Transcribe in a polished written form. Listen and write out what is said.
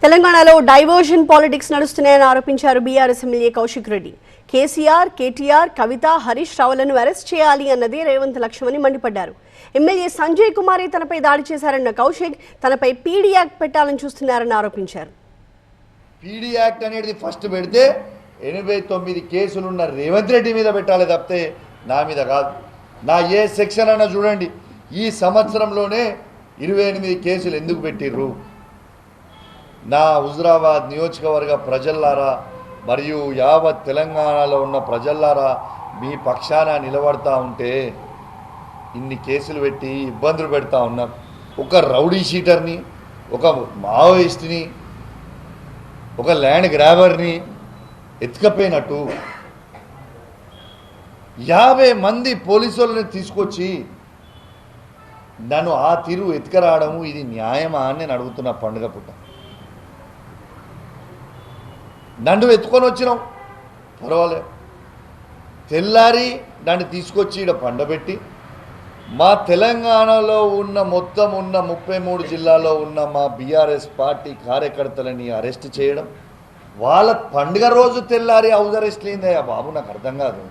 తెలంగాణలో diversion politics నడుస్తున్నాయని ఆరోపించారు BRS MLA Kaushik Reddy. KCR, KTR, కవిత, Harish రావులను arrest చేయాలి అన్నది రేవంత్ లక్ష్యమని మండిపడ్డారు. ఎమ్మెల్యే సంజయ్ కుమారే తనపై దాడి చేశారన్న కౌశిక్ తనపై పీడీ యాక్ట్ పెట్టాలని చూస్తున్నారని ఆరోపించారు. పీడీ యాక్ట్ అనేది ఫస్ట్ పెడితే 89 కేసులున్న రేవంత్ రెడ్డి మీద పెట్టాలి తప్పితే నా మీద కాదు. నా ఏ సెక్షన్ అన్నా చూడండి, ఈ సంవత్సరంలోనే 28 కేసులు ఎందుకు పెట్టిర్రు? నా హుజురాబాద్ నియోజకవర్గ ప్రజల్లారా మరియు యావత్ తెలంగాణలో ఉన్న ప్రజల్లారా మీ పక్షాన నిలబడతా ఉంటే ఇన్ని కేసులు పెట్టి ఇబ్బందులు పెడతా ఉన్నారు. ఒక రౌడీ షీటర్ని, ఒక మావోయిస్ట్ని, ఒక ల్యాండ్ గ్రాబర్ని ఎత్తుకపోయినట్టు 50 మంది పోలీసులను తీసుకొచ్చి నన్ను ఆ తీరు ఎత్తుకరావడము ఇది న్యాయమా అని నేను అడుగుతున్నా. పండుగ పుట్ట నన్ను ఎత్తుకొని వచ్చినాం, పర్వాలేదు. తెల్లారి నన్ను తీసుకొచ్చి ఇక్కడ పండబెట్టి మా తెలంగాణలో ఉన్న మొత్తం ఉన్న 33 జిల్లాలో ఉన్న మా బీఆర్ఎస్ పార్టీ కార్యకర్తలని అరెస్ట్ చేయడం, వాళ్ళ పండుగ రోజు తెల్లారి హౌస్ అరెస్ట్ లేదయ్యా బాబు, నాకు అర్థం కాదు.